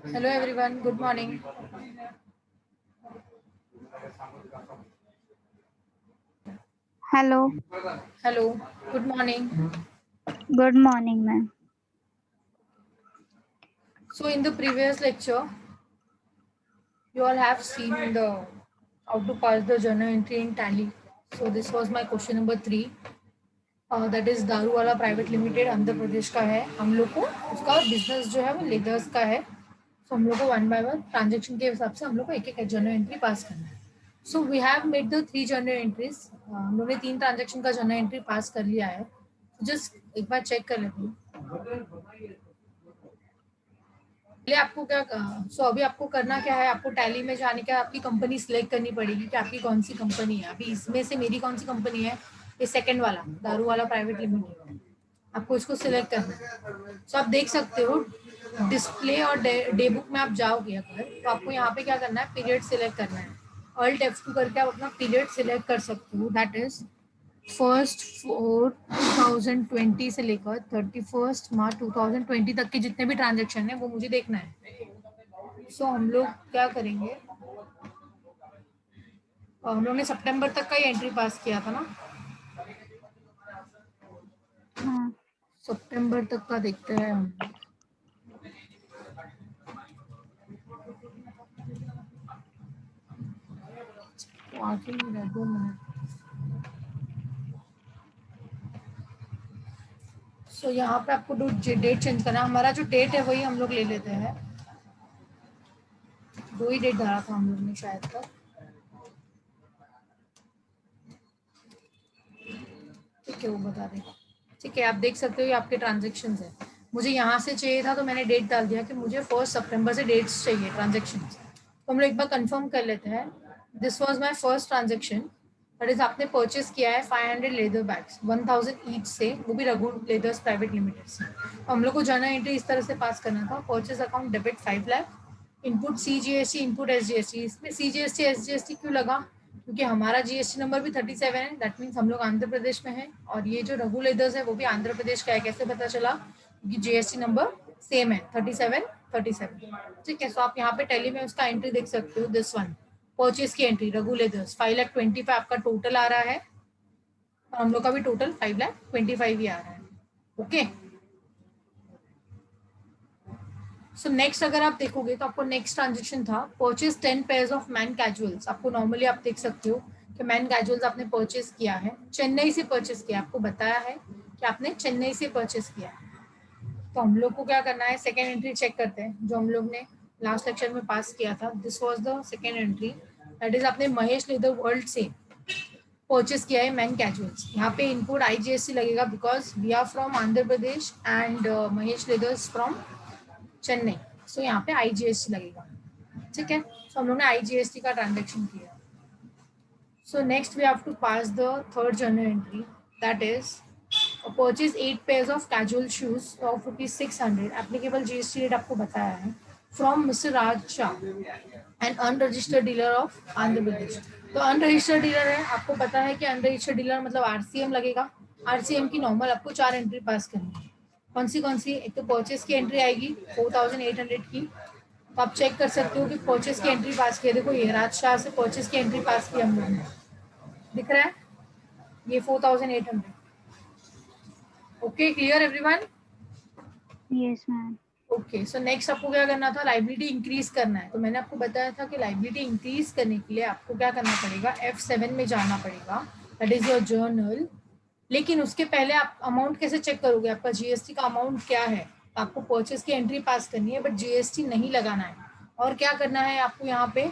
Hello everyone, good morning. Hello, Hello, good morning. good morning, ma'am. So in the previous lecture, you all have seen the how to pass the journal entry in Tally. So this was my question number 3. That is दारू वाला private limited Andhra Pradesh का है. हम लोग को उसका business जो है वो लेदर्स का है. सो हम लोग को वन बाय वन ट्रांजेक्शन के हिसाब से हम लोग को एक एक जर्नल एंट्री पास करना है. So we have made the 3 journal entries. हम लोग ने 3 ट्रांजेक्शन का जर्नल एंट्री पास कर लिया है. जस्ट एक बार चेक कर लेते हैं. पहले आपको क्या अभी आपको करना क्या है, आपको टैली में जाने का आपकी कंपनी सिलेक्ट करनी पड़ेगी कि आपकी कौन सी कंपनी है. अभी इसमें से मेरी कौन सी कंपनी है, ये सेकंड वाला दारू वाला प्राइवेट लिमिटेड. आपको इसको सिलेक्ट करना है. सो आप देख सकते हो डिस्प्ले और डे बुक में आप जाओगे अगर, तो आपको यहाँ पे क्या करना है, पीरियड सिलेक्ट करना है. ऑल्ट F2 करके आप अपना पीरियड सिलेक्ट कर सकते हो. दैट इज 1 April 2020 से लेकर 31 March 2020 तक के जितने भी ट्रांजेक्शन है वो मुझे देखना है. सो हम लोग क्या करेंगे, हम लोग ने सितंबर तक का ही एंट्री पास किया था ना. हाँ, सितंबर तक का देखते हैं हम. तो आगे ही रह 2 मिनट. सो यहाँ पे आपको डेट चेंज करना है. हमारा जो डेट है वही हम लोग ले लेते हैं. 2 ही डेट डाला था हम लोग ने शायद तक. ठीक है, वो बता देगा. ठीक है, आप देख सकते हो ये आपके ट्रांजेक्शन है. मुझे यहाँ से चाहिए था तो मैंने डेट डाल दिया कि मुझे 1 सितंबर से डेट्स चाहिए ट्रांजेक्शन. तो हम लोग एक बार कंफर्म कर लेते हैं. This was my first transaction. That is आपने परचेस किया है 500 लेदर बैग्स 1000 ईच से, वो भी रघु लेदर्स प्राइवेट लिमिटेड से. तो हम लोग को जर्नल एंट्री इस तरह से पास करना था. Purchase account debit 5 lakh, input CGST, input SGST. इसमें CGST SGST क्यों लगा, क्योंकि हमारा GST नंबर भी 37 है. दैट मीन्स हम लोग आंध्र प्रदेश में है और ये जो रघु लेदर्स है वो भी आंध्र प्रदेश का है. कैसे पता चला, क्योंकि GST नंबर सेम है 37. ठीक है. सो आप यहाँ पे टैली में उसका एंट्री देख सकते हो. दिस वन परचेज की एंट्री रघु लेदर्स 5,20,000 पे आपका टोटल आ रहा है और हम लोग का भी टोटल 5,25,000 ही आ रहा है. ओके. सो नेक्स्ट अगर आप देखोगे तो आपको नेक्स्ट ट्रांजेक्शन था purchase 10 pairs of man casuals. आपको नॉर्मली आप देख सकते हो कि मैन कैजुअल्स आपने परचेज किया है, चेन्नई से परचेज किया. आपको बताया है कि आपने चेन्नई से परचेज किया है. तो हम लोग को क्या करना है, सेकेंड एंट्री चेक करते हैं जो हम लोग ने लास्ट लेक्चर में पास किया था. This was the second entry. That is आपने महेश लेदर वर्ल्ड से परचेस किया है मैन कैजुअल्स. यहाँ पे इनपुट IGST लगेगा because we are from Andhra Pradesh and Mahesh leathers from Chennai. So यहाँ पे IGST लगेगा. ठीक है. सो हम लोग ने IGST का ट्रांजेक्शन किया. So next we have to pass the third journal entry. That is purchase 8 pairs of casual shoes of ₹600. Applicable GST rate आपको बताया है. From mister Raj Shah and unregistered dealer of Andhra Pradesh. तो अनरजिस्टर्ड डीलर है, आपको पता है कि अनरजिस्टर्ड डीलर मतलब RCM लगेगा. RCM की नॉर्मल आपको 4 एंट्री पास करनी है. कौन सी, एक तो परचेज की एंट्री आएगी 4,800 की. तो आप चेक कर सकते हो कि परचेज की एंट्री पास की है. देखो ये राजशाह से परचेज की एंट्री पास की हम लोग ने, दिख रहा है ये 4,800. Okay, clear everyone. yes, ma'am. Okay. So next आपको क्या करना था, लाइबिलिटी इंक्रीज करना है. तो मैंने आपको बताया था कि लाइबिलिटी इंक्रीज करने के लिए आपको क्या करना पड़ेगा, F7 में जाना पड़ेगा. That is your journal. लेकिन उसके पहले आप अमाउंट कैसे चेक करोगे, आपका GST का अमाउंट क्या है. तो आपको परचेज की एंट्री पास करनी है बट GST नहीं लगाना है. और क्या करना है आपको, यहाँ पे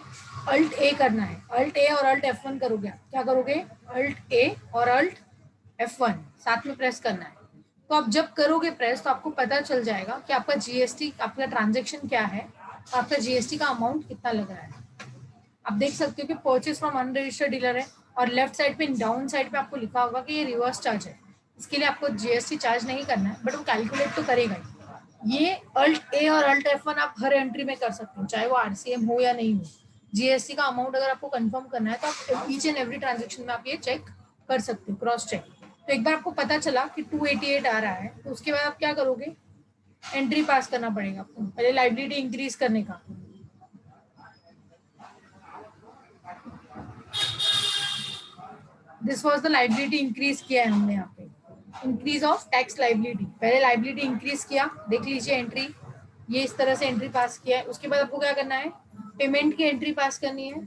Alt A करना है. Alt A और Alt F1 करोगे. क्या करोगे, Alt A और Alt F1 साथ में प्रेस करना है. तो आप जब करोगे प्रेस तो आपको पता चल जाएगा कि आपका GST, आपका ट्रांजेक्शन क्या है, आपका GST का अमाउंट कितना लग रहा है. आप देख सकते हो कि परचेज फ्रॉम अनरजिस्टर्ड डीलर है और लेफ्ट साइड पे डाउन साइड पे आपको लिखा होगा कि ये रिवर्स चार्ज है. इसके लिए आपको GST चार्ज नहीं करना है बट वो कैलकुलेट तो करेगा ही. ये Alt A और Alt F1 आप हर एंट्री में कर सकते हो, चाहे वो RCM हो या नहीं हो. GST का अमाउंट अगर आपको कंफर्म करना है तो आप ईच एंड एवरी ट्रांजेक्शन में आप ये चेक कर सकते हो, क्रॉस चेक. तो एक बार आपको पता चला कि 288 आ रहा है तो उसके बाद आप क्या करोगे, एंट्री पास करना पड़ेगा आपको, पहले लायबिलिटी इंक्रीज करने का। This was the liability increase किया है हमने यहाँ पे, इंक्रीज ऑफ टैक्स लायबिलिटी। पहले लायबिलिटी इंक्रीज किया, देख लीजिए एंट्री, ये इस तरह से एंट्री पास किया है। उसके बाद आपको क्या करना है, पेमेंट की एंट्री पास करनी है।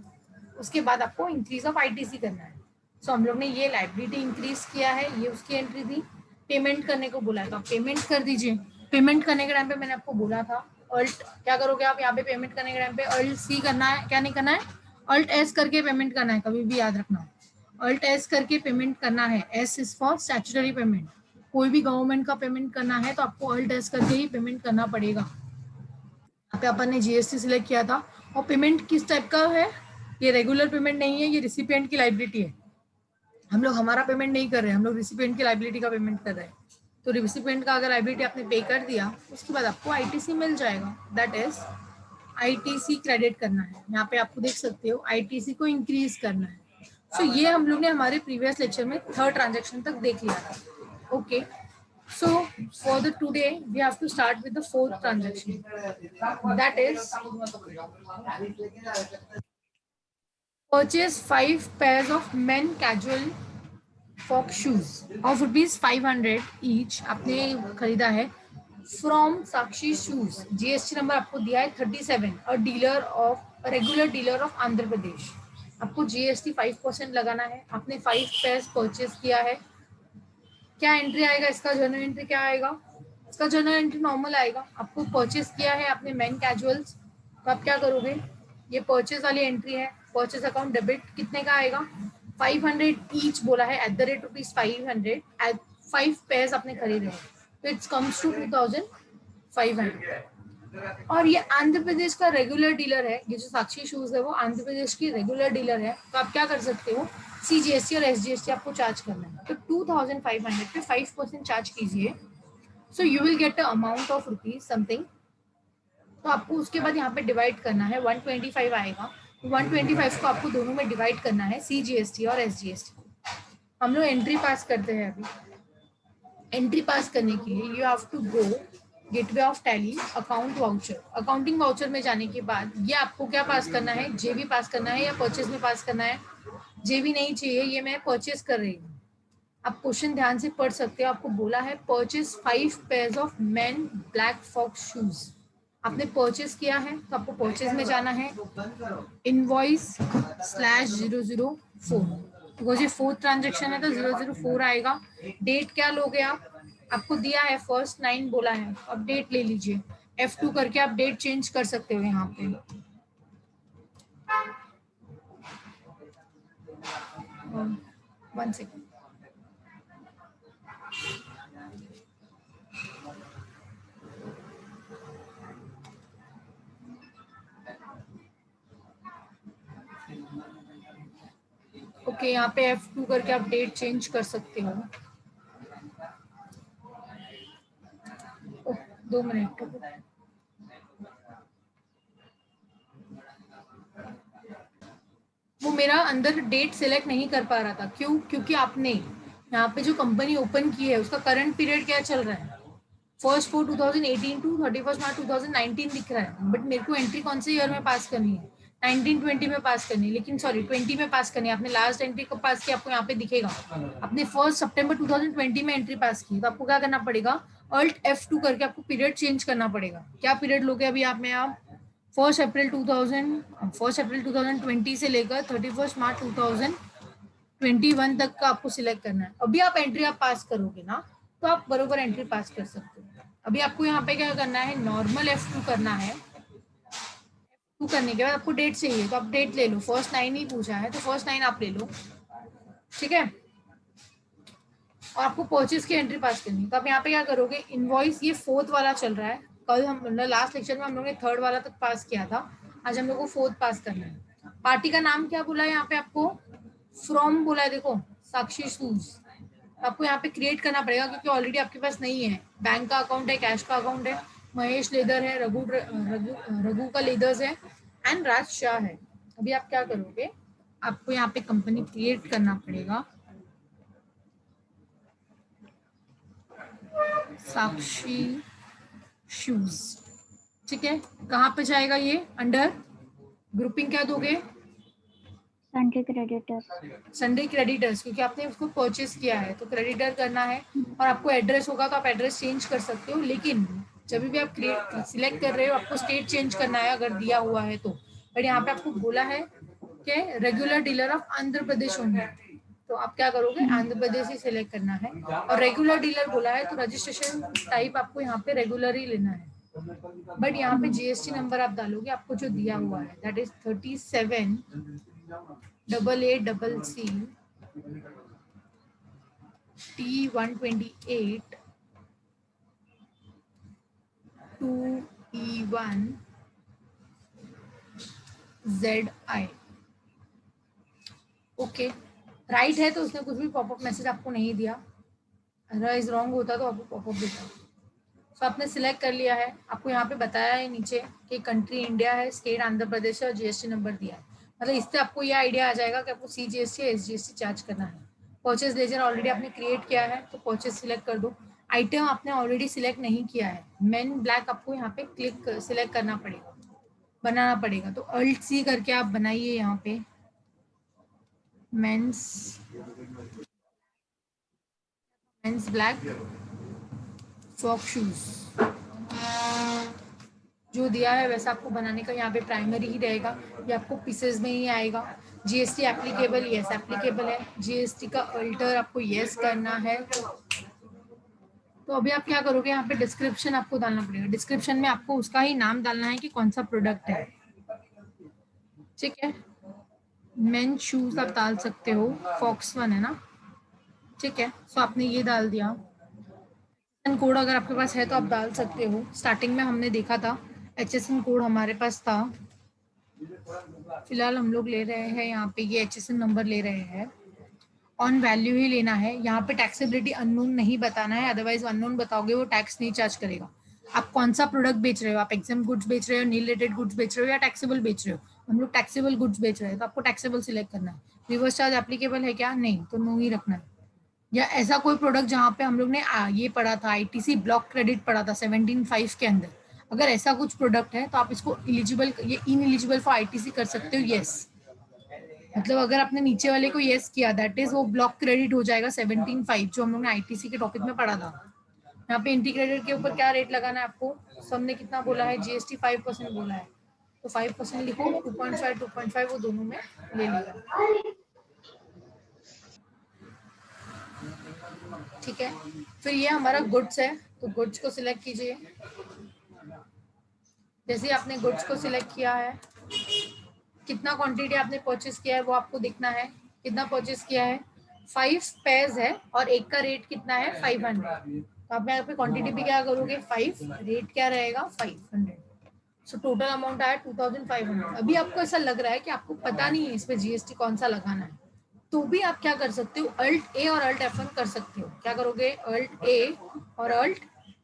उसके बाद आपको इंक्रीज ऑफ आईटीसी करना है। सो हम लोग ने ये लायबिलिटी इंक्रीज किया है, ये उसकी एंट्री थी। पेमेंट करने को बोला था, पेमेंट कर दीजिए। पेमेंट करने के टाइम पे मैंने आपको बोला था अल्ट क्या करोगे आप यहाँ पे, पेमेंट करने के टाइम पे अल्ट सी करना है, क्या नहीं करना है, अल्ट एस करके पेमेंट करना है, कभी भी याद रखना। अल्ट एस करके पेमेंट करना है, S is for statutory payment. कोई भी गवर्नमेंट का पेमेंट करना है तो आपको अल्ट एस करके ही पेमेंट करना पड़ेगा। यहाँ पे अपन ने जीएसटी सिलेक्ट किया था। और पेमेंट किस टाइप का है, ये रेगुलर पेमेंट नहीं है, ये रिसिपिएंट की लायबिलिटी है। हम लोग हमारा पेमेंट नहीं कर रहे हैं, हम लोग रिसिपिएंट की लायबिलिटी का पेमेंट कर रहे हैं। तो रिसिपिएंट का अगर लायबिलिटी आपने पे कर दिया, उसके बाद आपको आईटीसी मिल जाएगा, दैट इज आईटीसी क्रेडिट करना है। यहाँ पे आपको देख सकते हो आईटीसी को इंक्रीज करना है। सो ये हम लोग ने हमारे प्रीवियस लेक्चर में थर्ड ट्रांजेक्शन तक देख लिया था। Okay, so for the today we have to start with the fourth transaction, that is purchase 5 pairs of men casual फॉक शूज ऑफ ₹500 ईच आपने खरीदा है from Sakshi shoes. GST number आपको दिया है 37, और dealer of regular dealer of Andhra Pradesh. आपको GST 5% लगाना है। आपने 5 पेयर्स परचेज किया है। क्या एंट्री आएगा इसका, जर्नल एंट्री क्या आएगा, इसका जर्नल एंट्री नॉर्मल आएगा। आपको परचेज किया है आपने मेन कैजुअल्स, तो आप क्या करोगे, ये परचेज वाली एंट्री है, परचेज अकाउंट डेबिट कितने का आएगा, 500 ईच बोला है at the rate ₹500 at 5 pairs आपने खरीदे हैं, तो इट्स कम्स टू 2500। और ये आंध्र प्रदेश का रेगुलर डीलर है, ये जो साक्षी शूज है वो आंध्र प्रदेश की रेगुलर डीलर है। तो आप क्या कर सकते हो, सीजीएसटी और एसजीएसटी आपको चार्ज करना है, तो 2500 पे 5% चार्ज कीजिए। So you will get a amount of rupees something. तो आपको उसके बाद यहाँ पे डिवाइड करना है, 125 आएगा। 125 को आपको दोनों में डिवाइड करना है, सीजीएसटी और एसजीएसटी को। हम लोग एंट्री पास करते हैं अभी। एंट्री पास करने के लिए you have to go gateway of Tally account voucher. Accounting voucher में जाने के बाद ये आपको क्या पास करना है, जेबी पास करना है या परचेज में पास करना है। जेबी नहीं चाहिए, ये मैं परचेज कर रही हूँ। आप क्वेश्चन ध्यान से पढ़ सकते हो। आपको बोला है purchase 5 pairs of men black fox shoes. आपने परचेज किया है तो आपको परचेज में जाना है, इनवॉइस/004, बिकॉज ये फोर्थ ट्रांजेक्शन है तो 004 आएगा। डेट क्या लोगे आप, आपको दिया है फर्स्ट 9 बोला है, अब डेट ले लीजिए। F2 करके आप डेट चेंज कर सकते हो यहाँ पे। 1 सेकेंड, ओके, यहाँ पे F2 करके आप डेट चेंज कर सकते हो। 2 मिनट, वो मेरा अंदर डेट सिलेक्ट नहीं कर पा रहा था, क्यों, क्योंकि आपने यहाँ पे जो कंपनी ओपन की है उसका करंट पीरियड क्या चल रहा है, 1/4/2018 टू 31 मार्च 2019 दिख रहा है। बट मेरे को एंट्री कौन से ईयर में पास करनी है, 1920 में पास करनी है, लेकिन सॉरी 20 में पास करनी है। आपने लास्ट एंट्री कब पास की, आपको यहाँ पे दिखेगा, आपने 1 सितंबर 2020 में एंट्री पास की। तो आपको क्या करना पड़ेगा, Alt F2 करके आपको पीरियड चेंज करना पड़ेगा। क्या पीरियड लोगे अभी आप में, आप 1 अप्रैल 2020 से लेकर 31 मार्च 2021 तक का आपको सिलेक्ट करना है। अभी आप एंट्री आप पास करोगे ना, तो आप बरोबर एंट्री पास कर सकते हो। अभी आपको यहाँ पे क्या करना है, नॉर्मल F2 करना है। F2 करने के बाद आपको डेट चाहिए, तो आप डेट ले लो, फर्स्ट 9 ही पूछा है तो फर्स्ट 9 आप ले लो, ठीक है। और आपको परचेज की एंट्री पास करनी है, तो आप यहाँ पे क्या करोगे, इनवॉइस, ये फोर्थ वाला चल रहा है। कल हम लास्ट लेक्चर में हम लोगों ने थर्ड वाला तक पास किया था, आज हम लोग को फोर्थ पास करना है। पार्टी का नाम क्या बोला है यहाँ पे आपको, फ्रॉम बोला है, देखो साक्षी शूज। आपको यहाँ पे क्रिएट करना पड़ेगा क्योंकि ऑलरेडी आपके पास नहीं है। बैंक का अकाउंट है, कैश का अकाउंट है, महेश लेदर है, रघु का लेदर्स है, एंड राज शाह है। अभी आप क्या करोगे, आपको यहाँ पे कंपनी क्रिएट करना पड़ेगा, साक्षी शूज। ठीक है, कहाँ पे जाएगा ये? अंडर ग्रुपिंग क्या दोगे? Sunday creditors. संडे क्रेडिटर्स, क्योंकि आपने उसको परचेस किया है तो क्रेडिटर करना है। और आपको एड्रेस होगा तो आप एड्रेस चेंज कर सकते हो, लेकिन जब भी आप सिलेक्ट कर रहे हो आपको स्टेट चेंज करना है अगर दिया हुआ है तो। बट यहाँ पे आपको बोला है कि regular dealer of Andhra Pradesh only, तो आप क्या करोगे? आंध्र प्रदेश ही सिलेक्ट करना है। और रेगुलर डीलर बोला है तो रजिस्ट्रेशन टाइप आपको यहाँ पे रेगुलर ही लेना है। बट यहाँ पे जीएसटी नंबर आप डालोगे आपको जो दिया हुआ है, that is 3788CC T128 2E1 ZI। Okay, right है तो उसने कुछ भी पॉपअप मैसेज आपको नहीं दिया, अदरवाइज रॉन्ग होता तो आपको पॉपअप देता। तो आपने सिलेक्ट कर लिया है, आपको यहाँ पे बताया है नीचे कि कंट्री इंडिया है, स्टेट आंध्र प्रदेश है और जीएसटी नंबर दिया है। मतलब इससे आपको ये आइडिया आ जाएगा कि आपको सीजीएसटी या एसजीएसटी चार्ज करना है। परचेज लेजर ऑलरेडी आपने क्रिएट किया है तो परचेज सिलेक्ट कर दो। आइटम आपने ऑलरेडी सिलेक्ट नहीं किया है, मेन ब्लैक आपको यहाँ पे क्लिक सिलेक्ट करना पड़ेगा, बनाना पड़ेगा। तो अल्ट सी करके आप बनाइए यहाँ पे मेंस ब्लैक फॉक शूज। जो दिया है वैसा आपको बनाने का, यहाँ पे प्राइमरी ही रहेगा, ये आपको पीसेस में ही आएगा। जीएसटी एप्लीकेबल, यस एप्लीकेबल है। जीएसटी का अल्टर आपको यस करना है। तो अभी आप क्या करोगे, यहाँ पे डिस्क्रिप्शन आपको डालना पड़ेगा। डिस्क्रिप्शन में आपको उसका ही नाम डालना है कि कौन सा प्रोडक्ट है। ठीक है, मेन शूज आप डाल सकते हो, फॉक्स वन है ना। ठीक है, सो आपने ये डाल दिया। कोड अगर आपके पास है तो आप डाल सकते हो। स्टार्टिंग में हमने देखा था HSN कोड हमारे पास था। फिलहाल हम लोग ले रहे हैं यहाँ पे ये HSN नंबर ले रहे हैं। ऑन वैल्यू ही लेना है। यहाँ पे टैक्सेबिलिटी अननोन नहीं बताना है, अदरवाइज अननोन बताओगे वो टैक्स नहीं चार्ज करेगा। आप कौन सा प्रोडक्ट बेच रहे हो, आप एग्जाम गुड्स बेच रहे हो, नील रिलेटेड गुड्स बेच रहे हो या टैक्सेबल बेच रहे हो? हम लोग टैक्सेबल गुड्स बेच रहे हैं तो आपको टैक्सेबल सिलेक्ट करना है। रिवर्स चार्ज एप्लीकेबल है क्या? नहीं, तो नो ही रखना है। या ऐसा कोई प्रोडक्ट जहाँ पे हम लोग ने ये पढ़ा था आईटीसी ब्लॉक क्रेडिट पढ़ा था 17(5) के अंदर, अगर ऐसा कुछ प्रोडक्ट है तो आप इसको इलिजिबल, ये इन एलिजिबल फॉर आईटीसी कर सकते हो। यस, मतलब अगर आपने नीचे वाले को यस किया दैट इज वो ब्लॉक क्रेडिट हो जाएगा 17(5) जो हम लोग ने आईटीसी के टॉपिक में पढ़ा था। यहाँ पे इंटीग्रेटेड के ऊपर क्या रेट लगाना है आपको? सबने कितना बोला है? जीएसटी 5% बोला है, तो 5% लिखो। 2.5 2.5 वो दोनों में ले लिया। ठीक है, फिर ये हमारा गुड्स है तो गुड्स को सिलेक्ट कीजिए। जैसे आपने गुड्स को सिलेक्ट किया है, कितना क्वांटिटी आपने परचेस किया है वो आपको देखना है। कितना परचेस किया है? 5 पेयर्स है और एक का रेट कितना है? 500। तो आप यहाँ पे क्वांटिटी भी क्या करोगे? 5, रेट क्या रहेगा? 500। सो टोटल अमाउंट आया 2500। अभी आपको ऐसा लग रहा है कि आपको पता नहीं है इस पे जीएसटी कौन सा लगाना है, तो भी आप क्या कर सकते हो? अल्ट ए और अल्ट F1 कर सकते हो। क्या करोगे? अल्ट ए और अल्ट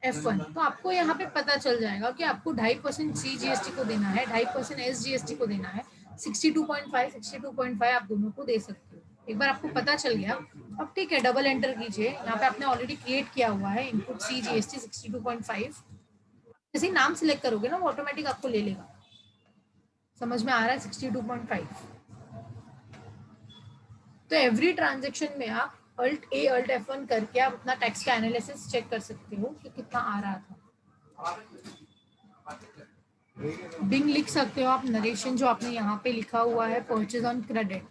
F1। तो आपको यहाँ पे पता चल जाएगा कि आपको 2.5% CGST को देना है, 2.5% SGST को देना है। 62.5 62.5 आप दोनों को दे सकते हो। एक बार आपको पता चल गया, अब ठीक है, डबल एंटर कीजिए। यहाँ पे आपने ऑलरेडी क्रिएट किया हुआ है इनपुट CGST 62.5। जैसे नाम सिलेक्ट करोगे ना वो ऑटोमेटिक आपको ले लेगा। समझ में आ रहा है? 62.5। तो एवरी ट्रांजेक्शन में आप अल्ट ए अल्ट F1 करके आप अपना टैक्स का एनालिसिस चेक कर सकते हो कि कितना आ रहा था। बिंग लिख सकते हो आप नरेशन जो आपने यहाँ पे लिखा हुआ है, परचेज ऑन क्रेडिट।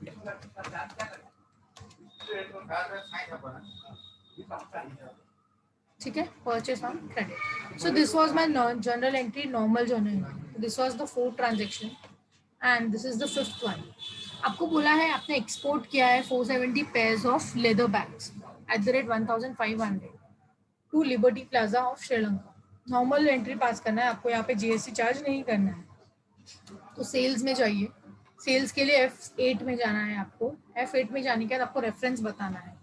ठीक है, purchase on credit. So this was my journal entry, normal journal entry. This was the 4th transaction and this is the 5th one. आपको बोला है आपने एक्सपोर्ट किया है 470 pairs of leather bags @1500 to Liberty Plaza of Sri Lanka. Normal entry पास करना है आपको, यहाँ पे जीएसटी चार्ज नहीं करना है। तो सेल्स में जाइए। सेल्स के लिए F8 में जाना है आपको। F8 में जाने के बाद आपको रेफरेंस बताना है।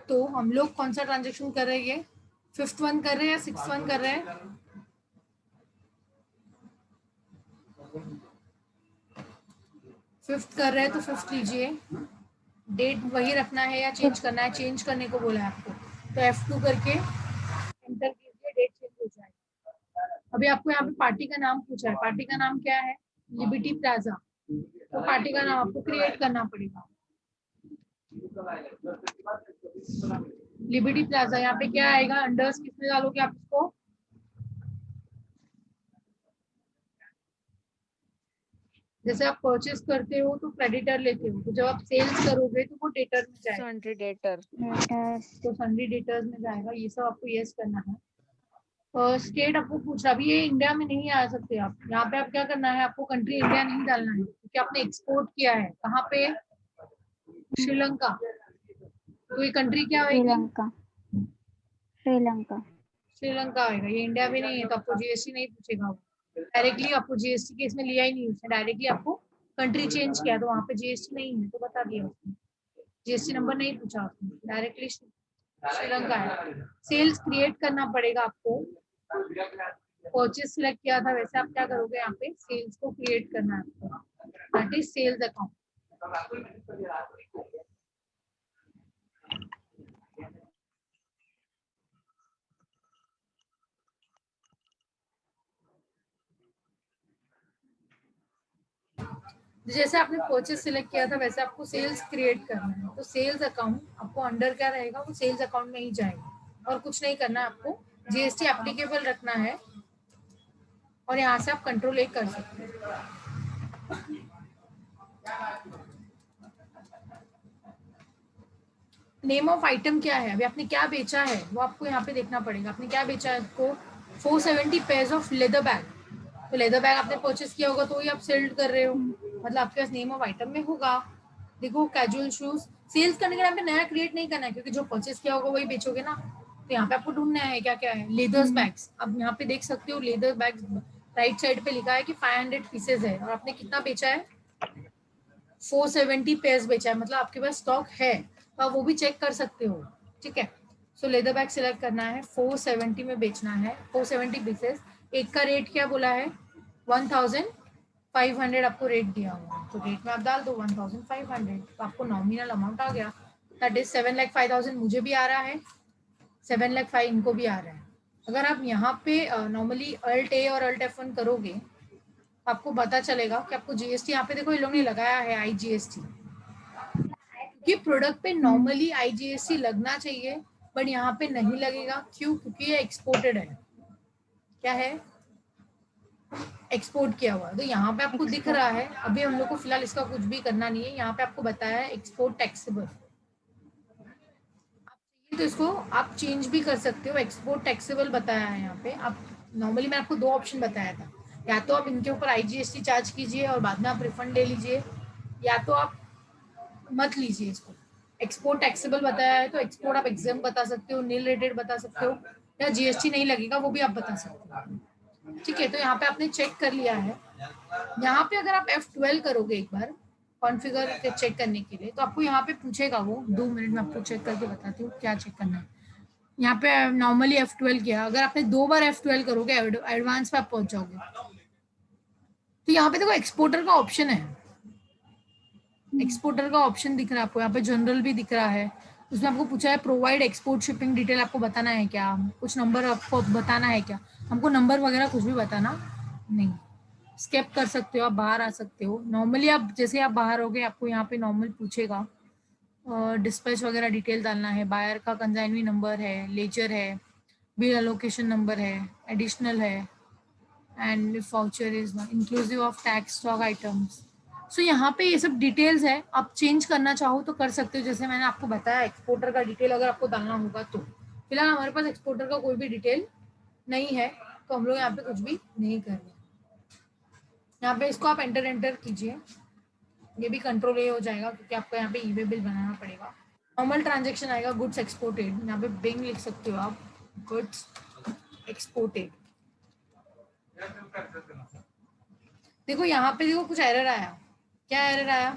तो हम लोग कौन सा ट्रांजेक्शन कर रहे हैं? 5th वन कर रहे हैं या 6th वन कर रहे हैं? 5th कर रहे हैं तो 5th लीजिए। डेट वही रखना है या चेंज करना है? चेंज करने को बोला है आपको, तो F2 करके एंटर कीजिए, डेट चेंज हो जाएगी। अभी आपको यहाँ पे पार्टी का नाम पूछा है, पार्टी का नाम क्या है, लिबर्टी प्लाजा, तो पार्टी का नाम आपको क्रिएट करना पड़ेगा, लिबर्टी प्लाजा। यहाँ पे क्या आएगा, अंडर्स किसमें डालोगे आप इसको, जैसे आप परचेस करते हो तो क्रेडिटर लेते हो, तो जब आप सेल्स करोगे तो वो डेटर में जाएगा, सन्ड्री डेटर, तो सन्ड्री डेटर्स में जाएगा। ये सब आपको यस करना है। स्टेट आपको पूछ रहा, अभी ये इंडिया में नहीं आ सकते आप, यहाँ पे आप क्या करना है, आपको कंट्री इंडिया नहीं डालना है क्योंकि आपने एक्सपोर्ट किया है कहाँ पे, श्रीलंका, तो ये कंट्री क्या होगी, श्रीलंका, श्रीलंका। श्रीलंका आएगा, ये इंडिया भी नहीं है तो आपको जीएसटी नहीं पूछेगा, डायरेक्टली आपको जीएसटी के इसमें लिया ही नहीं उसने, डायरेक्टली आपको कंट्री चेंज किया तो वहाँ पे जीएसटी नहीं है तो बता दिया उसने, जीएसटी नंबर नहीं पूछा उसने, डायरेक्टली श्रीलंका है। सेल्स क्रिएट करना पड़ेगा आपको, परचेज सिलेक्ट किया था वैसे आप क्या करोगे, यहाँ पे सेल्स को क्रिएट करना है आपको, दैट इज सेल्स अकाउंट। जैसे आपने परचेज सिलेक्ट किया था वैसे आपको सेल्स क्रिएट करना है, तो सेल्स अकाउंट आपको अंडर क्या रहेगा, वो सेल्स अकाउंट में ही जाएगा, और कुछ नहीं करना है आपको, जीएसटी एप्लीकेबल रखना है, और यहाँ से आप कंट्रोल एक कर सकते हैं। नेम ऑफ आइटम क्या है, अभी आपने क्या बेचा है वो आपको यहाँ पे देखना पड़ेगा, आपने क्या बेचा है, आपको 470 पेयर्स ऑफ लेदर बैग, तो लेदर बैग आपने परचेस किया होगा तो ही आप सेल कर रहे हो, मतलब आपके पास नेम ऑफ आइटम में होगा। देखो कैजुअल शूज, सेल्स करने के टाइम पे नया क्रिएट नहीं करना है क्योंकि जो परचेस किया होगा वही बेचोगे ना, तो यहाँ पे आपको ढूंढना है क्या क्या है, लेदर्स बैग्स, अब यहाँ पे देख सकते हो लेदर बैग्स राइट साइड पे लिखा है कि 500 पीसेज है, और आपने कितना बेचा है, 470 पेयर्स बेचा है, मतलब आपके पास स्टॉक है, तो आप वो भी चेक कर सकते हो, ठीक है। सो लेदर बैग सिलेक्ट करना है, 470 में बेचना है, 470 पीसेस, एक का रेट क्या बोला है, 1500 आपको रेट दिया हुआ है, तो रेट में आप डाल दो 1500, तो आपको नॉमिनल अमाउंट आ गया, दैट इज 7,05,000 मुझे भी आ रहा है, 7,05,000 इनको भी आ रहा है। अगर आप यहाँ पे नॉर्मली अल्ट ए और अल्ट F1 करोगे आपको पता चलेगा कि आपको जीएसटी, यहाँ पे देखो इन लोगों ने लगाया है आईजीएसटी, कि प्रोडक्ट पे नॉर्मली आईजीएसटी लगना चाहिए बट यहाँ पे नहीं लगेगा, क्यों, क्योंकि ये एक्सपोर्टेड है, क्या है, एक्सपोर्ट किया हुआ, तो यहाँ पे आपको दिख रहा है, अभी हम लोग को फिलहाल इसका कुछ भी करना नहीं है, यहाँ पे आपको बताया है एक्सपोर्ट टैक्सेबल, तो इसको आप चेंज भी कर सकते हो, एक्सपोर्ट टैक्सेबल बताया है यहाँ पे। आप नॉर्मली मैं आपको दो ऑप्शन बताया था, या तो आप इनके ऊपर आईजीएसटी चार्ज कीजिए और बाद में आप रिफंड ले लीजिए, या तो आप मत लीजिए इसको, एक्सपोर्ट टैक्सेबल बताया है तो एक्सपोर्ट आप एग्जाम बता सकते हो, नील रेटेड बता सकते हो, या जीएसटी नहीं लगेगा वो भी आप बता सकते हो, ठीक है। तो यहाँ पे आपने चेक कर लिया है, यहाँ पे अगर आप F12 करोगे एक बार कॉन्फ़िगर के चेक करने के लिए, तो आपको यहाँ पे पूछेगा वो, 2 मिनट में आपको चेक करके बताती हूँ क्या चेक करना है। यहाँ पे नॉर्मली F12 किया, अगर आपने 2 बार F12 करोगे एडवांस पे आप पहुंच जाओगे, तो यहाँ पे देखो एक्सपोर्टर का ऑप्शन है, एक्सपोर्टर का ऑप्शन दिख रहा है आपको, यहाँ पे जनरल भी दिख रहा है, उसमें आपको पूछा है प्रोवाइड एक्सपोर्ट शिपिंग डिटेल, आपको बताना है क्या, कुछ नंबर आपको बताना है क्या, हमको नंबर वगैरह कुछ भी बताना नहीं, स्केप कर सकते हो, आप बाहर आ सकते हो। नॉर्मली आप जैसे आप बाहर हो गए आपको यहाँ पे नॉर्मल पूछेगा डिस्पैच वगैरह डिटेल डालना है, बायर का कंजाइनवी नंबर है, लेजर है, बिल एलोकेशन नंबर है, एडिशनल है, and voucher is inclusive of tax stock items. So यहाँ पे ये सब डिटेल्स है, आप चेंज करना चाहो तो कर सकते हो, जैसे मैंने आपको बताया एक्सपोर्टर का डिटेल अगर आपको डालना होगा तो, फिलहाल हमारे पास एक्सपोर्टर का कोई भी डिटेल नहीं है तो हम लोग यहाँ पे कुछ भी नहीं कर रहे, यहाँ पे इसको आप एंटर कीजिए, ये भी कंट्रोल ए हो जाएगा क्योंकि आपको यहाँ पे ई वे बिल बनाना पड़ेगा। नॉर्मल ट्रांजेक्शन आएगा गुड्स एक्सपोर्टेड, यहाँ पे बिंग लिख सकते हो आप, गुड्स एक्सपोर्टेड। देखो यहाँ पे देखो कुछ एरर आया, क्या एरर आया,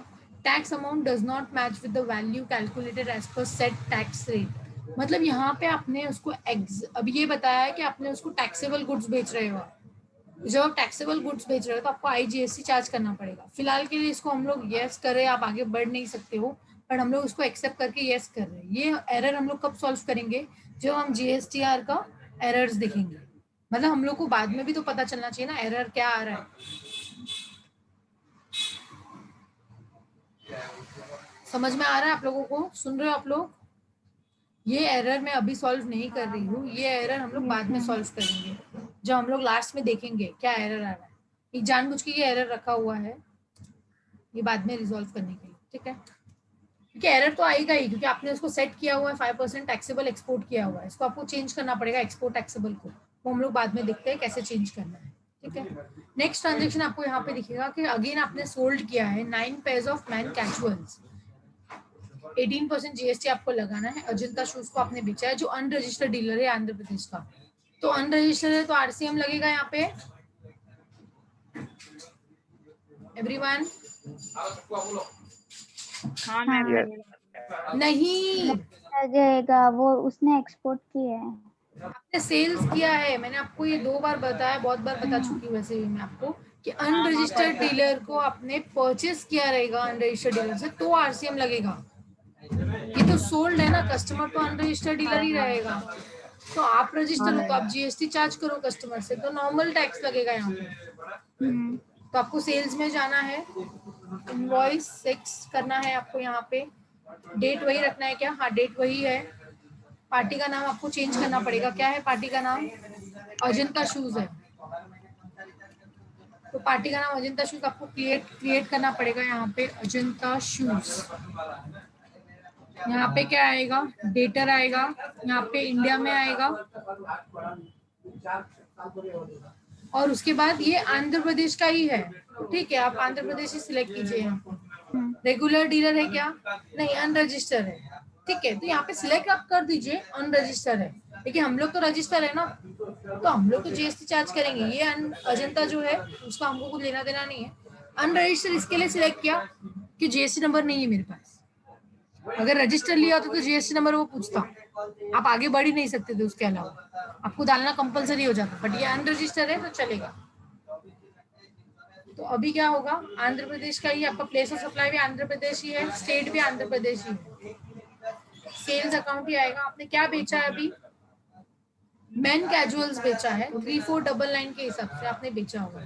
tax amount does not match with the value calculated as per set tax rate, मतलब यहाँ पे आपने उसको अब ये बताया है कि आपने उसको टैक्सेबल गुड्स बेच रहे हो, जब आप टैक्सेबल गुड्स बेच रहे हो तो आपको आईजीएसटी चार्ज करना पड़ेगा। फिलहाल के लिए इसको हम लोग यस कर रहे हैं, आप आगे बढ़ नहीं सकते हो, पर हम लोग उसको एक्सेप्ट करके यस कर रहे हैं। ये एरर हम लोग कब सॉल्व करेंगे, जब हम जीएसटीआर का एरर्स देखेंगे, मतलब हम लोग को बाद में भी तो पता चलना चाहिए ना एरर क्या आ रहा है। समझ में आ रहा है आप लोगों को? सुन रहे हो आप लोग? ये एरर मैं अभी सॉल्व नहीं कर रही हूँ, ये एरर हम लोग यस बाद में मैम। सॉल्व करेंगे, जब हम लोग लास्ट में देखेंगे क्या एरर आ रहा है। ये जानबूझ के ये एरर रखा हुआ है, ये बाद में रिजॉल्व करने के लिए, ठीक है? क्योंकि एरर तो आएगा ही, क्योंकि आपने उसको सेट किया हुआ है 5% टैक्सेबल एक्सपोर्ट किया हुआ है, इसको आपको चेंज करना पड़ेगा एक्सपोर्ट टैक्सेबल को, वो हम लोग बाद में देखते हैं कैसे चेंज करना है, ठीक है? नेक्स्ट ट्रांजेक्शन आपको यहाँ पे दिखेगा कि अगेन आपने सोल्ड किया है 9 pairs of man casuals, 18% GST आपको लगाना है। अजंता शूज को आपने बेचा है, जो अनरजिस्टर्ड डीलर है आंध्र प्रदेश का, तो अनरजिस्टर्ड है तो आरसीएम लगेगा यहाँ पे। एवरीवन? हाँ Yes. नहीं, लगेगा, वो उसने एक्सपोर्ट किया है। आपने सेल्स किया है, मैंने आपको ये 2 बार बताया, बहुत बार बता चुकी हूँ वैसे भी मैं आपको, कि अनरजिस्टर्ड डीलर को आपने परचेस किया रहेगा अनरजिस्टर्ड डीलर से, तो आरसीएम लगेगा। ये तो सोल्ड है ना, कस्टमर तो अनरजिस्टर्ड डीलर ही रहेगा, तो आप रजिस्टर हो तो आप जीएसटी चार्ज करो कस्टमर से, तो नॉर्मल टैक्स लगेगा यहाँ पे। तो आपको सेल्स में जाना है, इनवॉइस 6 करना है आपको, यहाँ पे डेट वही रखना है क्या? हाँ डेट वही है। पार्टी का नाम आपको चेंज करना पड़ेगा, क्या है पार्टी का नाम? अजंता शूज है, तो पार्टी का नाम अजंता शूज आपको क्रिएट करना पड़ेगा यहाँ पे, अजंता शूज। यहाँ पे क्या आएगा? डेटर आएगा, यहाँ पे इंडिया में आएगा, और उसके बाद ये आंध्र प्रदेश का ही है, ठीक है? आप आंध्र प्रदेश ही सिलेक्ट कीजिए। यहाँ पे रेगुलर डीलर है क्या? नहीं, अनरजिस्टर है, ठीक है? तो यहाँ पे सिलेक्ट आप कर दीजिए अनरजिस्टर है, लेकिन हम लोग तो रजिस्टर है ना, तो हम लोग तो जीएसटी चार्ज करेंगे। ये अजंता जो है उसका हमको कुछ लेना देना नहीं है। अनरजिस्टर इसके लिए सिलेक्ट किया कि जीएसटी नंबर नहीं है मेरे पास, अगर रजिस्टर लिया होता तो जीएसटी नंबर वो पूछता, आप आगे बढ़ ही नहीं सकते थे, उसके अलावा आपको डालना कंपलसरी हो जाता, बट ये अनरजिस्टर है तो चलेगा। तो अभी क्या होगा? आंध्र प्रदेश का ही आपका प्लेस ऑफ सप्लाई भी आंध्र प्रदेश ही है, स्टेट भी आंध्र प्रदेश ही है, सेल्स अकाउंट ही आएगा। आपने क्या बेचा है अभी? मैन कैजुअल्स बेचा है, 3499 के हिसाब से आपने बेचा होगा।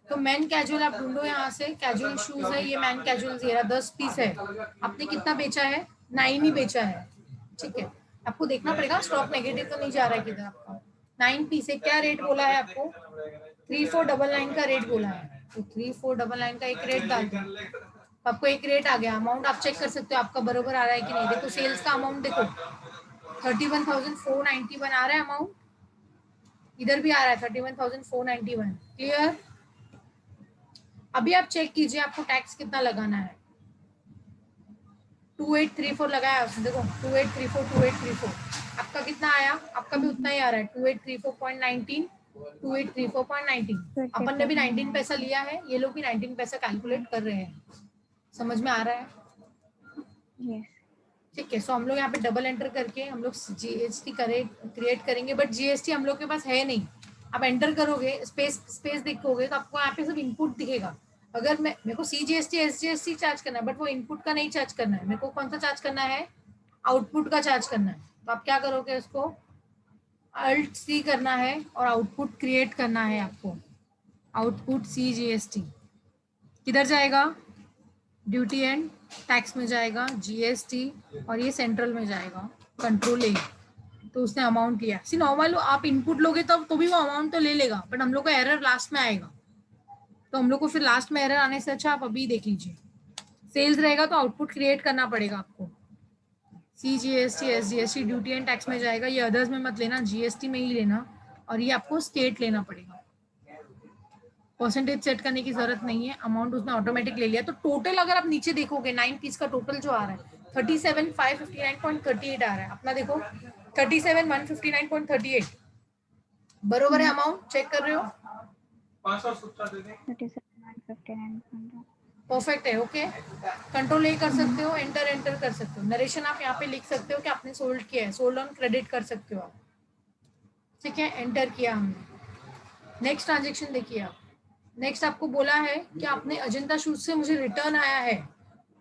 तो मैन कैजुअल आप ढूंढो यहाँ से, कैजुअल शूज है ये, मैन कैजुअल 10 पीस है, आपने कितना बेचा है? 9 ही बेचा है, ठीक है? आपको देखना पड़ेगा स्टॉक नेगेटिव तो नहीं जा रहा है किधर आपका। 9 पीस है, क्या रेट बोला है आपको? 3499 का रेट बोला है, तो 3499 का एक रेट डाल दो, आपको एक रेट आ गया। अमाउंट आप चेक कर सकते हो आपका बरोबर आ रहा है कि नहीं। देखो सेल्स का अमाउंट देखो, 31,491 आ रहा है अमाउंट, इधर भी आ रहा है 31,491। क्लियर? अभी आप चेक कीजिए आपको टैक्स कितना लगाना है। 2834 लगाया उसने, देखो 2834 2834, आपका कितना आया? आपका भी उतना ही आ रहा है, 2834.19 2834.19। अपन ने भी 19 पैसा लिया है, ये लोग भी 19 पैसा कैलकुलेट कर रहे हैं। समझ में आ रहा है? यस। ठीक है, सो हम लोग यहाँ पे डबल एंटर करके हम लोग जीएसटी क्रिएट करेंगे, बट जीएसटी हम लोग के पास है नहीं। आप एंटर करोगे, स्पेस देखोगे तो आपको यहाँ पे सब इनपुट दिखेगा। अगर मेरे को सीजीएसटी एसजीएसटी चार्ज करना है, बट वो इनपुट का नहीं चार्ज करना है, मेरे को कौन सा चार्ज करना है? आउटपुट का चार्ज करना है। तो आप क्या करोगे? उसको अल्ट सी करना है और आउटपुट क्रिएट करना है आपको। आउटपुट सीजीएसटी किधर जाएगा? ड्यूटी एंड टैक्स में जाएगा, जीएसटी, और ये सेंट्रल में जाएगा कंट्रोल ए। तो उसने अमाउंट लिया, सी नॉर्मल आप इनपुट लोगे तब तो भी वो अमाउंट तो ले लेगा, बट हम लोग को एरर लास्ट में आएगा, तो हम लोग को फिर लास्ट में एरर आने से अच्छा आप अभी देख लीजिए। सेल्स रहेगा तो आउटपुट क्रिएट करना पड़ेगा आपको। CGST SGST duty and tax में जाएगा, ये अदर्स में मत लेना, जीएसटी में ही लेना, और ये आपको स्टेट लेना पड़ेगा। परसेंटेज सेट करने की जरूरत नहीं है, अमाउंट उसने ऑटोमेटिक ले लिया। तो टोटल अगर आप नीचे देखोगे 9 पीस का टोटल जो आ रहा है 37,559.38 आ रहा है अपना, देखो 37,159.38 बरोबर है। अमाउंट चेक कर रहे हो? 37,159. परफेक्ट है, ओके। कंट्रोल ए कर सकते हो, एंटर कर सकते हो, नरेशन आप यहाँ पे लिख सकते हो कि आपने सोल्ड किया है, सोल्ड ऑन क्रेडिट कर सकते हो आप, ठीक है? एंटर किया हमने। नेक्स्ट ट्रांजेक्शन देखिए आप। नेक्स्ट आपको बोला है कि आपने अजंता शूज से मुझे रिटर्न आया है,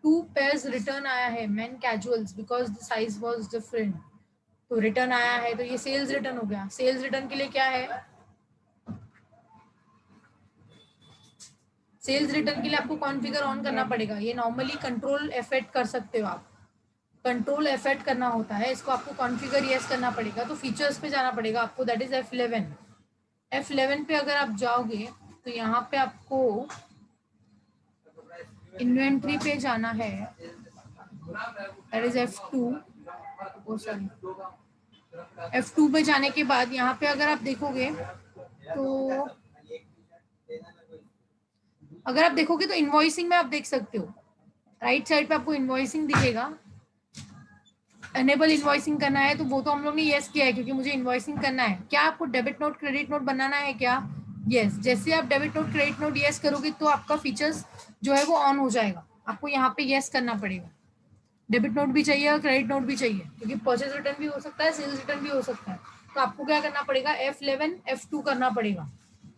2 पेयर्स रिटर्न आया है men casuals, because the size was different. तो रिटर्न आया है तो ये सेल्स रिटर्न हो गया। सेल्स रिटर्न के लिए क्या है, सेल्स रिटर्न के लिए आपको कॉन्फ़िगर ऑन करना पड़ेगा। ये नॉर्मली कंट्रोल F8 कर सकते हो आप, कंट्रोल F8 करना होता है इसको, आपको कॉन्फ़िगर यस करना पड़ेगा। तो फीचर्स पे जाना पड़ेगा आपको, दैट इज F11। F11 पे अगर आप जाओगे तो यहाँ पे आपको इन्वेंट्री पे जाना है, that is F2। O sorry, F2 पे जाने के बाद यहाँ पे अगर आप देखोगे तो, अगर आप देखोगे तो इनवॉइसिंग में आप देख सकते हो, राइट साइड पे आपको इनवॉइसिंग दिखेगा। एनेबल इनवॉइसिंग करना है तो वो तो हम लोग ने यस किया है, क्योंकि मुझे इनवॉइसिंग करना है। क्या आपको डेबिट नोट क्रेडिट नोट बनाना है क्या, यस। जैसे आप debit note credit note yes करोगे तो आपका फीचर्स जो है वो ऑन हो जाएगा। आपको यहाँ पे यस करना पड़ेगा, डेबिट नोट भी चाहिए और क्रेडिट नोट भी चाहिए, क्योंकि परचेज रिटर्न भी हो सकता है, सेल्स रिटर्न भी हो सकता है। तो आपको क्या करना पड़ेगा, F11 F2 करना पड़ेगा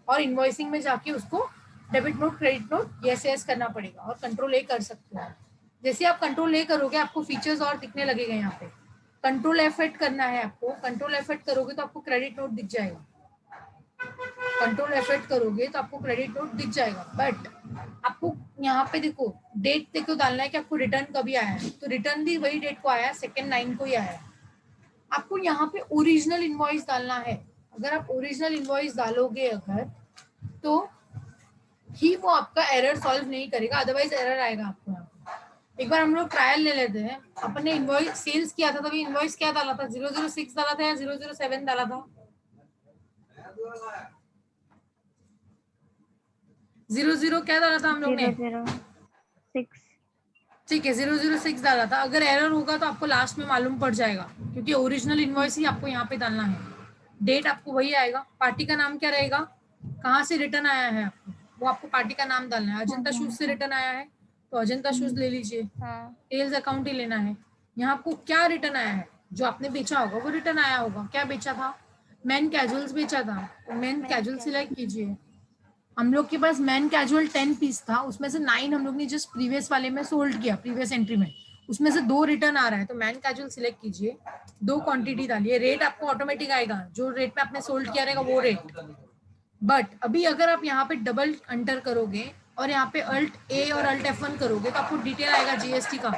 और इनवॉइसिंग में जाके उसको debit note credit note yes yes करना पड़ेगा और कंट्रोल A कर सकते हो। जैसे आप कंट्रोल A करोगे आपको फीचर्स और दिखने लगेगा। यहाँ पे कंट्रोल F8 करना है आपको, कंट्रोल F8 करोगे तो आपको क्रेडिट नोट दिख जाएगा, कंट्रोल F8 करोगे तो आपको क्रेडिट नोट दिख जाएगा। बट आपको यहाँ पे देखो डेट देखो डालना है कि आपको रिटर्न कभी आया है, तो रिटर्न भी वही डेट को आया, 2/9 को ही आया है। आपको यहाँ पे ओरिजिनल इनवॉइस डालना है। अगर आप ओरिजिनल इनवॉइस डालोगे अगर, तो ही वो आपका एरर सॉल्व नहीं करेगा, अदरवाइज एरर आएगा आपको यहाँ पे। एक बार हम लोग ट्रायल ले लेते हैं। अपन ने इनवॉइस सेल्स किया था, तभी इनवॉइस क्या डाला था, 006 डाला था या 007 डाला था, 00 क्या डाला था हम लोग ने, 006। ठीक है 006 डाला था। अगर एरर होगा तो आपको लास्ट में मालूम पड़ जाएगा, क्योंकि ओरिजिनल इनवॉइस ही आपको यहाँ पे डालना है। डेट आपको वही आएगा, पार्टी का नाम क्या रहेगा, कहाँ से रिटर्न आया है आपको, वो आपको पार्टी का नाम डालना है। अजंता शूज से रिटर्न आया है तो अजंता शूज ले लीजिए, सेल्स अकाउंट ही लेना है। यहाँ आपको क्या रिटर्न आया है, जो आपने बेचा होगा वो रिटर्न आया होगा। क्या बेचा था, मैन कैजुअल्स बेचा था, तो मैन कैजुअल सिलेक्ट कीजिए। हम लोग के पास मैन कैजुअल 10 पीस था, उसमें से 9 हम लोग ने जस्ट प्रीवियस वाले में सोल्ड किया, प्रीवियस एंट्री में, उसमें से 2 रिटर्न आ रहा है। तो मैन कैजुअल सिलेक्ट कीजिए, 2 क्वांटिटी डालिए, रेट आपको ऑटोमेटिक आएगा, जो रेट पे आपने सोल्ड किया रहेगा वो रेट। बट अभी अगर आप यहाँ पे डबल अंटर करोगे और यहाँ पे अल्ट ए और अल्ट F1 करोगे तो आपको डिटेल आएगा जीएसटी का,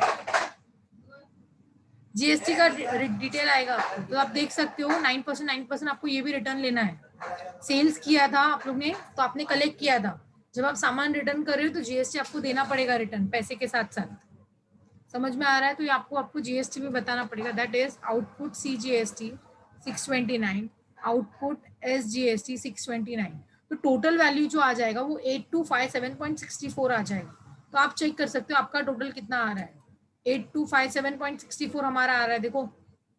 जीएसटी का डिटेल आएगा आपको। तो आप देख सकते हो 9% आपको ये भी रिटर्न लेना है। सेल्स किया था आप लोग ने तो आपने कलेक्ट किया था, जब आप सामान रिटर्न कर रहे हो तो जीएसटी आपको देना पड़ेगा रिटर्न पैसे के साथ साथ। समझ में आ रहा है, तो ये आपको जीएसटी भी बताना पड़ेगा, that is output CGST 629, output SGST 629। तो टोटल वैल्यू जो आ जाएगा वो 8257.64 आ जाएगा। तो आप चेक कर सकते हो आपका टोटल कितना आ रहा है, 8257.64 हमारा आ रहा है, देखो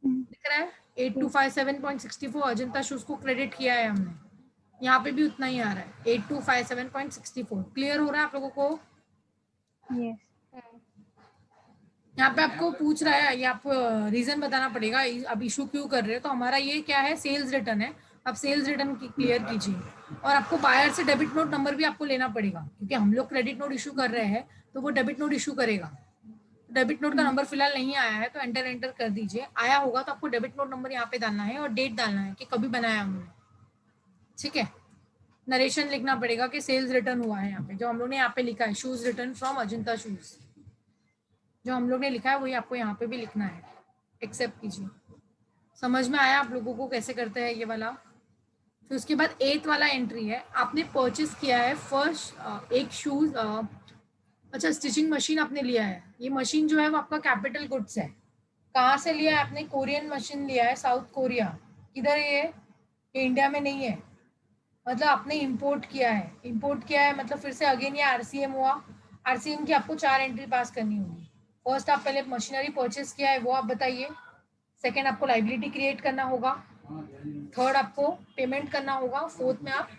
दिख रहा है 8257.64। अजंता शूज को क्रेडिट किया है हमने, यहाँ पे भी उतना ही आ रहा है 8257.64। क्लियर हो रहा है आप लोगों को, यस। यहाँ पे आपको पूछ रहा है, ये आपको रीजन बताना पड़ेगा अब इशू क्यों कर रहे हो। तो हमारा ये क्या है, सेल्स रिटर्न है, आप सेल्स रिटर्न क्लियर कीजिए। और आपको बायर से डेबिट नोट नंबर भी आपको लेना पड़ेगा, क्योंकि हम लोग क्रेडिट नोट इशू कर रहे हैं तो वो डेबिट नोट इशू करेगा। डेबिट नोट का नंबर फिलहाल नहीं आया है तो एंटर कर दीजिए, आया होगा तो आपको डेबिट नोट नंबर यहाँ पे डालना है और डेट डालना है कि कभी बनाया हमने, ठीक है। नरेशन लिखना पड़ेगा कि सेल्स रिटर्न हुआ है, यहाँ पे जो हम लोग ने यहाँ पे लिखा है shoes return from Ajanta shoes, जो हम लोग ने लिखा है वही आपको यहाँ पे भी लिखना है, एक्सेप्ट कीजिए। समझ में आया आप लोगों को कैसे करते हैं ये वाला। फिर उसके बाद 8th वाला एंट्री है, आपने परचेस किया है फर्स्ट एक शूज, अच्छा स्टिचिंग मशीन आपने लिया है। ये मशीन जो है वो आपका कैपिटल गुड्स है। कहाँ से लिया है आपने, कोरियन मशीन लिया है, साउथ कोरिया। किधर है ये इंडिया में नहीं है, मतलब आपने इंपोर्ट किया है, इंपोर्ट किया है मतलब फिर से अगेन ये आरसीएम हुआ। आरसीएम की आपको 4 एंट्री पास करनी होगी। फर्स्ट आप पहले मशीनरी परचेस किया है वो आप बताइए, सेकंड आपको लाइबिलिटी क्रिएट करना होगा, थर्ड आपको पेमेंट करना होगा, फोर्थ में आप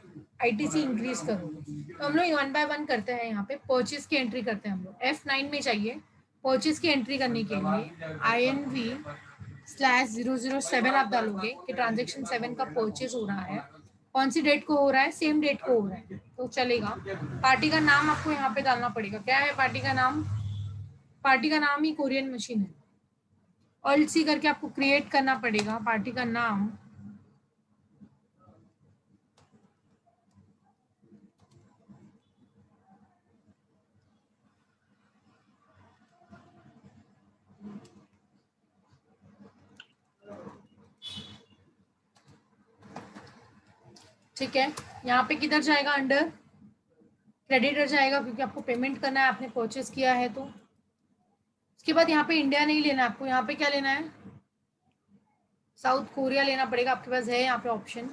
आईटीसी इंक्रीज करोगे। तो हम लोग 1 by 1 करते हैं, यहाँ पे परचेस की एंट्री करते हैं हम लोग। F9 में चाहिए परचेस की एंट्री करने के लिए INV/007 आप डालोगे कि ट्रांजेक्शन 7 का परचेस हो रहा है, कौन सी डेट को हो रहा है, सेम डेट को हो रहा है तो चलेगा। पार्टी का नाम आपको यहाँ पे डालना पड़ेगा, क्या है पार्टी का नाम, पार्टी का नाम ही कोरियन मशीन है। ऑल्ट सी करके आपको क्रिएट करना पड़ेगा पार्टी का नाम। ठीक है, यहाँ पे किधर जाएगा, अंडर क्रेडिटर जाएगा क्योंकि आपको पेमेंट करना है, आपने परचेस किया है। तो उसके बाद यहाँ पे इंडिया नहीं लेना आपको, यहाँ पे क्या लेना है, साउथ कोरिया लेना पड़ेगा। आपके पास है यहाँ पे ऑप्शन।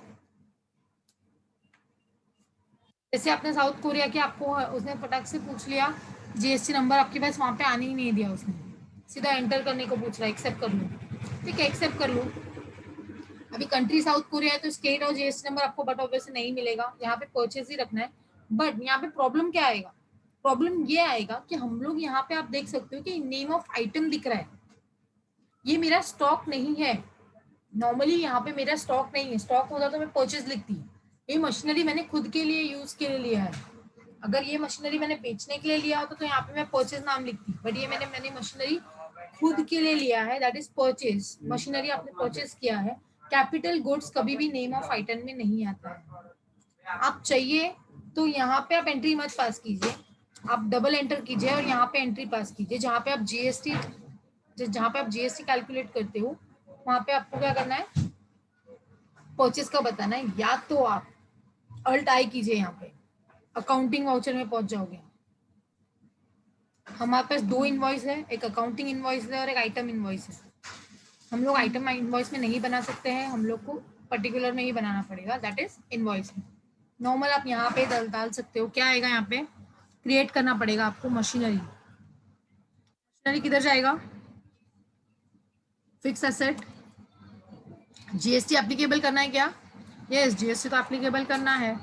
जैसे आपने साउथ कोरिया की, आपको उसने फटाक से पूछ लिया जीएसटी नंबर, आपके पास वहाँ पे आने ही नहीं दिया उसने, सीधा एंटर करने को पूछ रहा है, एक्सेप्ट कर लो। ठीक है, एक्सेप्ट कर लो। अभी कंट्री साउथ कोरिया है तो स्टेट और जीएसटी नंबर आपको बट ऑब्वियसली नहीं मिलेगा, यहाँ पे परचेज ही रखना है। बट यहाँ पे प्रॉब्लम क्या आएगा, प्रॉब्लम ये आएगा कि हम लोग यहाँ पे आप देख सकते हो कि नेम ऑफ आइटम दिख रहा है, ये मेरा स्टॉक नहीं है। नॉर्मली यहाँ पे मेरा स्टॉक नहीं है, स्टॉक होता तो मैं परचेज लिखती। ये मशीनरी मैंने खुद के लिए यूज के लिए लिया है। अगर ये मशीनरी मैंने बेचने के लिए लिया होता तो यहाँ पे मैं परचेज नाम लिखती, बट ये मैंने मशीनरी खुद के लिए लिया है, दैट इज परचेज। मशीनरी आपने परचेज किया है। कैपिटल गुड्स कभी भी नेम ऑफ आइटम में नहीं आता है। आप चाहिए तो यहाँ पे आप एंट्री मत पास कीजिए, आप डबल एंटर कीजिए और यहाँ पे एंट्री पास कीजिए, जहाँ पे आप जीएसटी कैलकुलेट करते हो वहां पे आपको क्या करना है, परचेज का बताना है। या तो आप अल्ट आई कीजिए, यहाँ पे अकाउंटिंग वाउचर में पहुंच जाओगे। हमारे पास दो इनवॉइस है, एक अकाउंटिंग इनवॉइस है और एक आइटम इनवॉइस है। हम लोग आइटम इनवॉइस में नहीं बना सकते हैं, हम लोग को पर्टिकुलर में ही बनाना पड़ेगा, दैट इज इनवॉइस में। नॉर्मल आप यहाँ पे डाल सकते हो। क्या आएगा यहाँ पे, क्रिएट करना पड़ेगा आपको मशीनरी। मशीनरी किधर जाएगा, फिक्स एसेट। जीएसटी एप्लीकेबल करना है क्या, यस जीएसटी तो एप्लीकेबल करना है।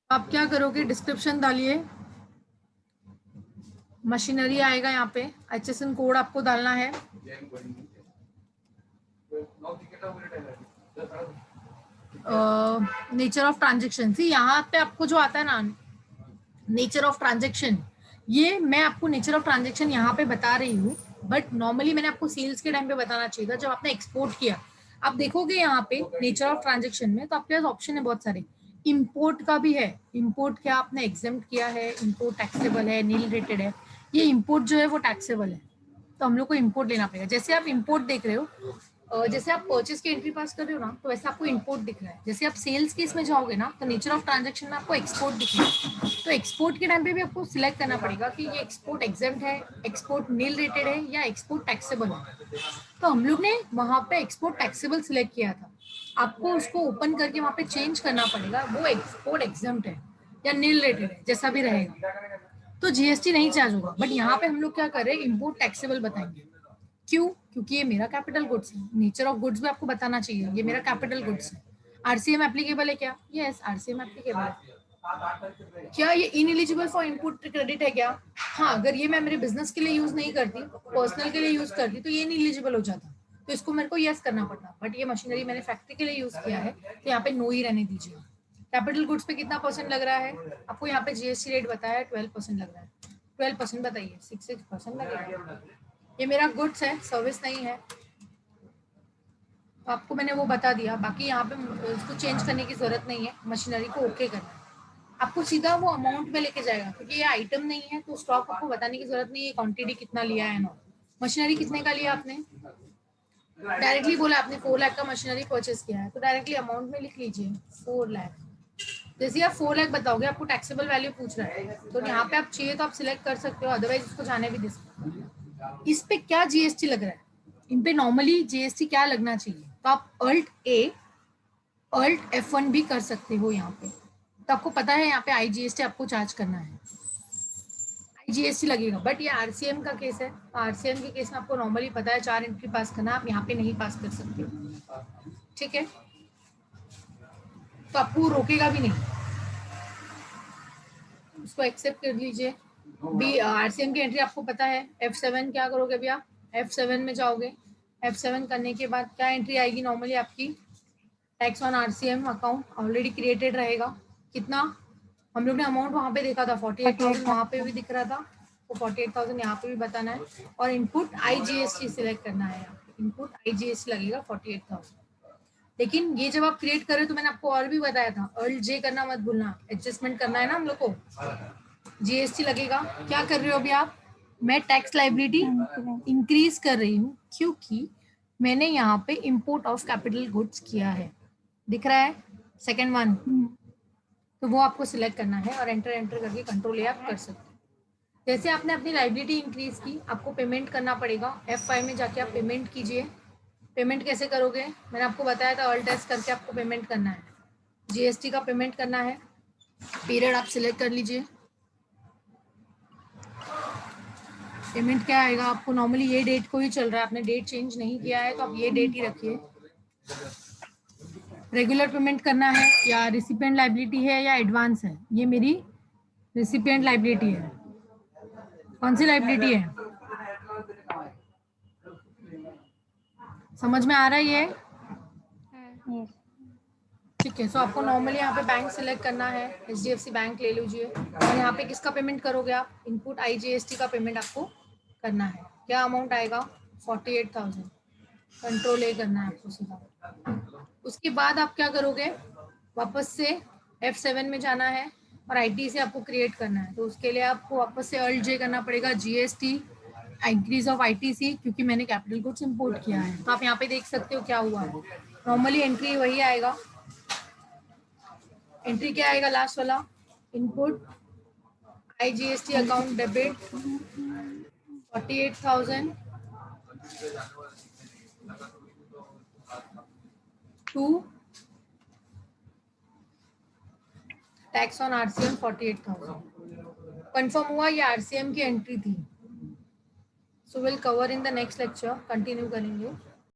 आप क्या करोगे, डिस्क्रिप्शन डालिए, मशीनरी आएगा यहाँ पे, एचएसएन कोड आपको डालना है। नेचर ऑफ ट्रांजेक्शन, सी यहाँ पे आपको जो आता है ना नेचर ऑफ ट्रांजेक्शन, ये मैं आपको नेचर ऑफ ट्रांजेक्शन यहाँ पे बता रही हूँ, बट नॉर्मली मैंने आपको सेल्स के टाइम पे बताना चाहिए था जब आपने एक्सपोर्ट किया। आप देखोगे यहाँ पे नेचर ऑफ ट्रांजेक्शन में तो आपके पास ऑप्शन है बहुत सारे। इम्पोर्ट का भी है, इम्पोर्ट क्या आपने एग्जेम्प्ट किया है, इम्पोर्ट टैक्सेबल है, नील रेटेड है। ये इम्पोर्ट जो है वो टैक्सेबल है, तो हम लोग को इम्पोर्ट लेना पड़ेगा। जैसे आप इम्पोर्ट देख रहे हो, जैसे आप परचेज की एंट्री पास कर रहे हो ना, तो वैसे आपको इम्पोर्ट दिख रहा है। जैसे आप सेल्स के इसमें जाओगे ना तो नेचर ऑफ ट्रांजेक्शन में आपको एक्सपोर्ट दिख रहा है। तो एक्सपोर्ट के टाइम पे भी आपको सिलेक्ट करना पड़ेगा कि ये एक्सपोर्ट एग्जेम्प्ट है, एक्सपोर्ट नील रेटेड है या एक्सपोर्ट टैक्सेबल है। तो हम लोग ने वहां पे एक्सपोर्ट टैक्सेबल सिलेक्ट किया था, आपको उसको ओपन करके वहां पे चेंज करना पड़ेगा, वो एक्सपोर्ट एग्जेम्प्ट है या नील रेटेड है, जैसा भी रहेगा, तो जीएसटी नहीं चार्ज होगा। बट यहाँ पे हम लोग क्या कर रहे हैं, इम्पोर्ट टैक्सेबल बताएंगे। क्यों, क्योंकि ये मेरा कैपिटल गुड्स है, नेचर ऑफ गुड्स भी आपको बताना चाहिए, ये मेरा कैपिटल गुड्स है। आरसीएम एप्लीकेबल है क्या, यस आरसीएम एप्लीकेबल है। क्या ये इनएलिजिबल फॉर इनपुट क्रेडिट है क्या, हाँ अगर ये मैं मेरे बिजनेस के लिए यूज नहीं करती, पर्सनल के लिए यूज करती तो ये इनएलिजिबल हो जाता, तो इसको मेरे को यस करना पड़ता। बट ये मशीनरी मैंने फैक्ट्री के लिए यूज किया है तो यहाँ पे नो ही रहने दीजिए। कैपिटल गुड्स पे कितना परसेंट लग रहा है आपको, यहाँ पे जीएसटी रेट बताया है 12% लग रहा है। 12% बताइए, 6% लगेगा। ये मेरा गुड्स है, सर्विस नहीं है, तो आपको मैंने वो बता दिया। बाकी यहाँ पे उसको चेंज करने की जरूरत नहीं है, मशीनरी को ओके करना है। आपको सीधा वो अमाउंट में लेके जाएगा, क्योंकि ये आइटम नहीं है तो स्टॉक आपको बताने की जरूरत नहीं है, क्वांटिटी कितना लिया है ना। मशीनरी कितने का लिया आपने, डायरेक्टली बोला आपने 4 लाख का मशीनरी परचेस किया है तो डायरेक्टली अमाउंट में लिख लीजिए 4 लाख। जैसे आप 4 लाख बताओगे आपको टैक्सेबल वैल्यू पूछ रहा है, तो यहाँ पे आप चाहिए तो आप सिलेक्ट कर सकते हो, अदरवाइज उसको जाने भी दे सकते हो। इस पे क्या जीएसटी लग रहा है, इन पे नॉर्मली जीएसटी क्या लगना चाहिए, तो आप अल्ट F1 भी कर सकते हो यहाँ पे, तो आपको पता है यहाँ पे आईजीएसटी आपको चार्ज करना है, आईजीएसटी लगेगा। बट ये आरसीएम का केस है, तो आरसीएम के केस में आपको नॉर्मली पता है 4 एंट्री पास करना, आप यहाँ पे नहीं पास कर सकते हो, ठीक है, तो आपको रोकेगा भी नहीं, उसको एक्सेप्ट कर लीजिए। बी आरसीएम की एंट्री आपको पता है, F7 क्या करोगे भैया, F7 में जाओगे, F7 करने के बाद क्या एंट्री आएगी नॉर्मली आपकी, tax on RCM account already created रहेगा। कितना हम लोग ने अमाउंट वहां पे देखा था 48,000, वहां पे भी दिख रहा था आपको 48,000 यहाँ पे भी बताना है और इनपुट IGST सिलेक्ट करना है। इनपुट IGST लगेगा 48,000। लेकिन ये जब आप क्रिएट कर रहे हो तो मैंने आपको और भी बताया था, Alt J करना मत भूलना, एडजस्टमेंट करना है ना हम लोग को, GST लगेगा। क्या कर रहे हो अभी आप? मैं टैक्स लाइबिलिटी इंक्रीज कर रही हूँ क्योंकि मैंने यहाँ पे इंपोर्ट ऑफ कैपिटल गुड्स किया है, दिख रहा है सेकेंड वन, तो वो आपको सिलेक्ट करना है और एंटर एंटर करके कंट्रोल आप कर सकते हो। जैसे आपने अपनी लाइबिलिटी इंक्रीज की, आपको पेमेंट करना पड़ेगा। F5 में जाके आप पेमेंट कीजिए। पेमेंट कैसे करोगे? मैंने आपको बताया था, ऑल टेस्ट करके आपको पेमेंट करना है। GST का पेमेंट करना है, पीरियड आप सिलेक्ट कर लीजिए। पेमेंट क्या आएगा आपको? नॉर्मली ये डेट को ही चल रहा है, आपने डेट चेंज नहीं किया है तो आप ये डेट ही रखिए। रेगुलर पेमेंट करना है या रिसिपिएंट लाइबिलिटी है या एडवांस है? ये मेरी रिसिपिएंट लाइबिलिटी है। कौन सी लाइबिलिटी है? समझ में आ रहा है ये? Yes. ठीक है। सो आपको नॉर्मली यहाँ पे बैंक सिलेक्ट करना है, HDFC बैंक ले लीजिए और यहाँ पे किसका पेमेंट करोगे आप? इनपुट IGST का पेमेंट आपको करना है। क्या अमाउंट आएगा? 48,000। कंट्रोल A करना है आपको सीधा। उसके बाद आप क्या करोगे? वापस से F7 में जाना है और IT से आपको क्रिएट करना है, तो उसके लिए आपको वापस से Alt J करना पड़ेगा, GST इंक्रीज ऑफ ITC, क्योंकि मैंने कैपिटल गुड्स इंपोर्ट किया है। तो आप यहाँ पे देख सकते हो क्या हुआ है। नॉर्मली एंट्री वही आएगा। एंट्री क्या आएगा लास्ट वाला? Input IGST account debit 48,000 to tax on RCM 48,000। Confirm हुआ? ये RCM की एंट्री थी। So will cover in the next lecture, continue करेंगे।